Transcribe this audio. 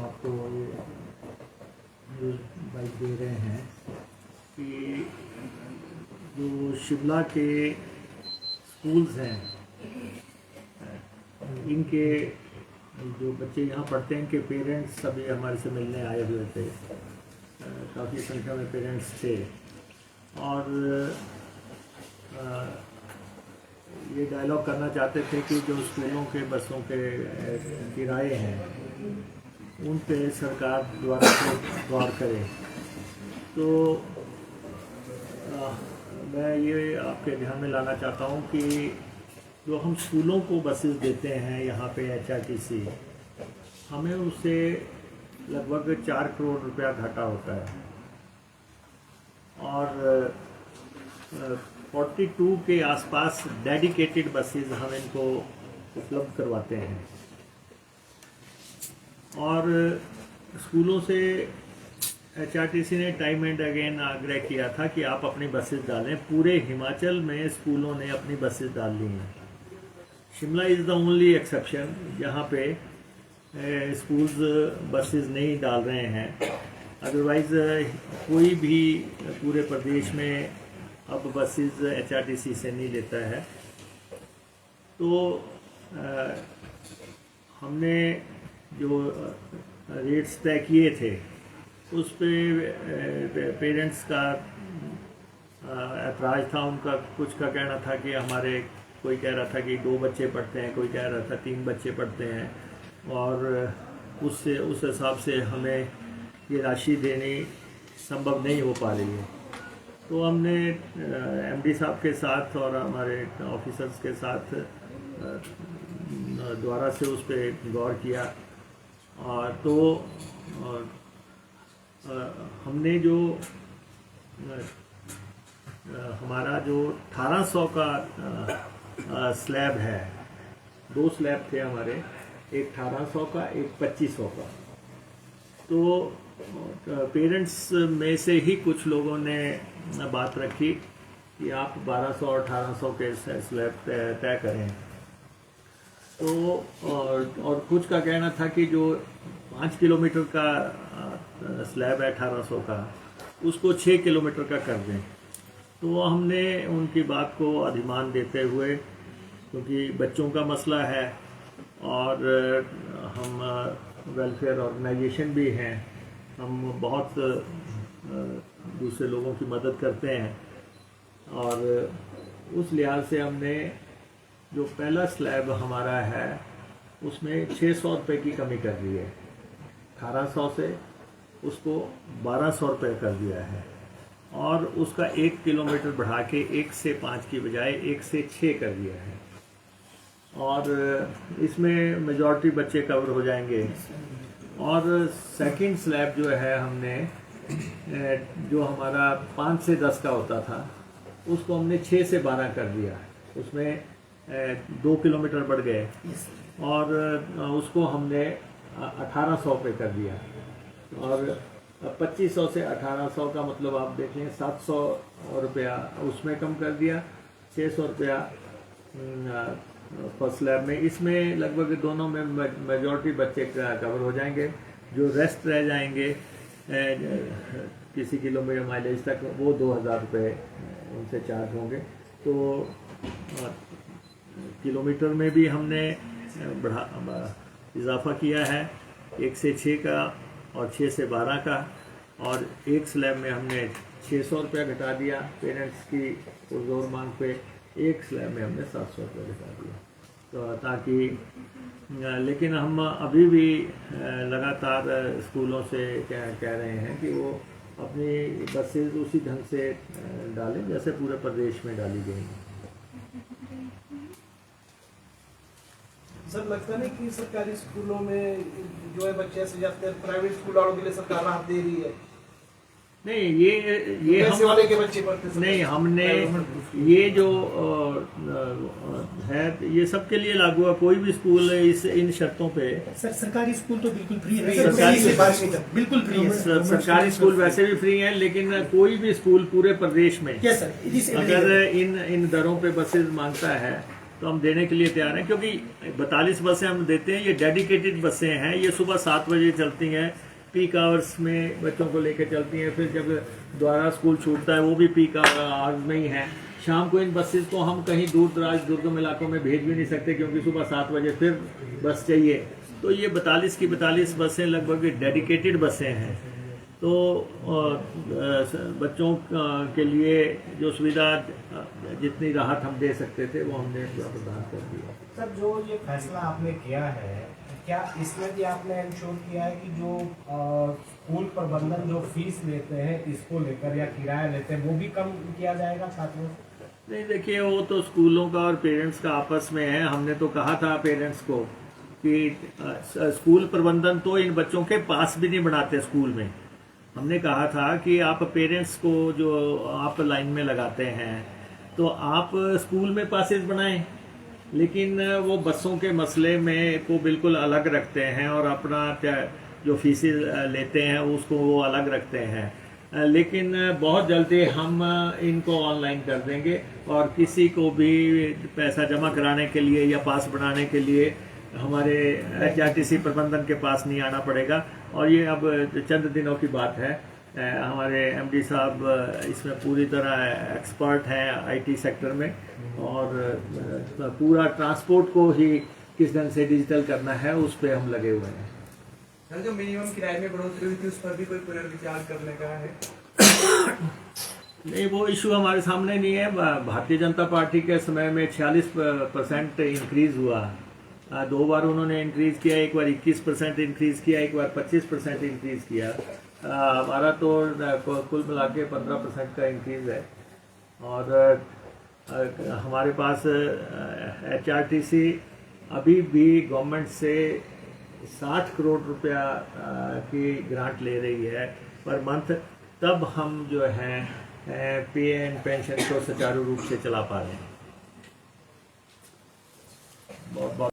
आपको ये न्यूज़ भाई दे रहे हैं कि जो शिमला के स्कूल्स हैं, इनके जो बच्चे यहाँ पढ़ते हैं इनके पेरेंट्स सभी हमारे से मिलने आए हुए थे। काफ़ी संख्या में पेरेंट्स थे और ये डायलॉग करना चाहते थे कि जो स्कूलों के बसों के किराए हैं उन पे सरकार द्वारा गौर करे। तो मैं ये आपके ध्यान में लाना चाहता हूँ कि जो हम स्कूलों को बसेस देते हैं यहाँ पे HRTC, हमें उससे लगभग 4 करोड़ रुपया घाटा होता है और 42 के आसपास डेडिकेटेड बसेस हम इनको उपलब्ध करवाते हैं। और स्कूलों से HRTC ने टाइम एंड अगेन आग्रह किया था कि आप अपनी बसेस डालें। पूरे हिमाचल में स्कूलों ने अपनी बसेस डाल ली हैं। Shimla is the only exception जहाँ पे स्कूल्स बसेस नहीं डाल रहे हैं। अदरवाइज़ कोई भी पूरे प्रदेश में अब बसेस HRTC से नहीं लेता है। तो हमने जो रेट्स तय किए थे उस पे पेरेंट्स का ऐतराज़ था। उनका कुछ का कहना था कि हमारे, कोई कह रहा था कि 2 बच्चे पढ़ते हैं, कोई कह रहा था 3 बच्चे पढ़ते हैं और उस हिसाब से हमें ये राशि देनी संभव नहीं हो पा रही है। तो हमने MD साहब के साथ और हमारे ऑफिसर्स के साथ द्वारा से उस पर गौर किया। तो हमने जो हमारा जो 1800 का स्लैब है, 2 स्लैब थे हमारे, एक 1800 का, एक 2500 का। तो पेरेंट्स में से ही कुछ लोगों ने बात रखी कि आप 1200 और 1800 के स्लैब तय करें। तो और कुछ का कहना था कि जो 5 किलोमीटर का स्लैब है 1800 का, उसको 6 किलोमीटर का कर दें। तो हमने उनकी बात को अधिमान देते हुए, क्योंकि बच्चों का मसला है और हम वेलफेयर ऑर्गेनाइजेशन भी हैं, हम बहुत दूसरे लोगों की मदद करते हैं और उस लिहाज से हमने जो पहला स्लैब हमारा है उसमें 600 रुपये की कमी कर दी है। 1800 से उसको 1200 रुपये कर दिया है और उसका 1 किलोमीटर बढ़ा के 1 से 5 की बजाय 1 से 6 कर दिया है। और इसमें मेजॉरिटी बच्चे कवर हो जाएंगे। और सेकंड स्लैब जो है हमने, जो हमारा 5 से 10 का होता था, उसको हमने 6 से 12 कर दिया। उसमें 2 किलोमीटर बढ़ गए और उसको हमने 1800 पे कर दिया। और 2500 से 1800 का मतलब आप देखें 700 रुपया उसमें कम कर दिया, 600 रुपया फर्स्ट स्लैब में। इसमें लगभग दोनों में मेजॉरिटी बच्चे कवर हो जाएंगे। जो रेस्ट रह जाएंगे किसी किलोमीटर माइलेज तक, वो 2000 रुपये उनसे चार्ज होंगे। तो किलोमीटर में भी हमने इजाफा किया है, 1 से 6 का और 6 से 12 का। और एक स्लैब में हमने 600 रुपया घटा दिया पेरेंट्स की जोर मांग पे, एक स्लैब में हमने 700 रुपये घटा दिया। तो ताकि, लेकिन हम अभी भी लगातार स्कूलों से कह रहे हैं कि वो अपनी बसेज उसी ढंग से डालें जैसे पूरे प्रदेश में डाली गई हैं। सर, लगता नहीं कि सरकारी स्कूलों में जो है बच्चे ऐसे जाते हैं, प्राइवेट स्कूल वालों के लिए सरकार राहत दे रही है? नहीं, ये हम वाले के बच्चे पढ़ते नहीं, हमने ये जो है ये सबके लिए लागू है। कोई भी स्कूल इन शर्तों पे, सरकारी स्कूल तो बिल्कुल फ्री है, बिल्कुल फ्री है। सरकारी स्कूल वैसे भी फ्री हैं, लेकिन कोई भी स्कूल पूरे प्रदेश में अगर इन दरों पे बसेज मांगता है तो हम देने के लिए तैयार हैं, क्योंकि 42 बसें हम देते हैं, ये डेडिकेटेड बसें हैं, ये सुबह 7 बजे चलती हैं, पीक आवर्स में बच्चों को लेकर चलती हैं, फिर जब दोबारा स्कूल छूटता है वो भी पीक आवर्स में ही है। शाम को इन बसेस को हम कहीं दूर दराज दुर्गम इलाकों में भेज भी नहीं सकते, क्योंकि सुबह 7 बजे फिर बस चाहिए। तो ये 42 की 42 बसें लगभग डेडिकेटेड बसें हैं। तो बच्चों के लिए जो सुविधा, जितनी राहत हम दे सकते थे वो हमने प्रदान कर दिया। सर, जो ये फैसला आपने किया है, क्या इसमें भी आपने इंश्योर किया है कि जो स्कूल प्रबंधन जो फीस लेते हैं इसको लेकर या किराया लेते हैं वो भी कम किया जाएगा छात्रों से? नहीं, देखिए वो तो स्कूलों का और पेरेंट्स का आपस में है। हमने तो कहा था पेरेंट्स को कि स्कूल प्रबंधन तो इन बच्चों के पास भी नहीं बनाते स्कूल में। हमने कहा था कि आप पेरेंट्स को जो आप लाइन में लगाते हैं तो आप स्कूल में पासेस बनाएं, लेकिन वो बसों के मसले में को बिल्कुल अलग रखते हैं और अपना जो फीसें लेते हैं उसको वो अलग रखते हैं। लेकिन बहुत जल्दी हम इनको ऑनलाइन कर देंगे और किसी को भी पैसा जमा कराने के लिए या पास बनाने के लिए हमारे HRTC प्रबंधन के पास नहीं आना पड़ेगा। और ये अब चंद दिनों की बात है। हमारे MD साहब इसमें पूरी तरह एक्सपर्ट हैं IT सेक्टर में, और पूरा ट्रांसपोर्ट को ही किस ढंग से डिजिटल करना है उस पर हम लगे हुए हैं। सर, जो मिनिमम किराए में बढ़ोतरी हुई थी उस पर भी कोई पुनर्विचार करने का है? नहीं, वो इशू हमारे सामने नहीं है। भारतीय जनता पार्टी के समय में 46% इंक्रीज हुआ। 2 बार उन्होंने इंक्रीज किया, एक बार 21% इंक्रीज किया, एक बार 25% इंक्रीज किया। हमारा तो कुल मिला के 15% का इंक्रीज है। और हमारे पास HRTC अभी भी गवर्नमेंट से 60 करोड़ रुपया की ग्रांट ले रही है पर मंथ, तब हम जो है पे एंड पेंशन को सुचारू रूप से चला पा रहे हैं। बहुत बहुत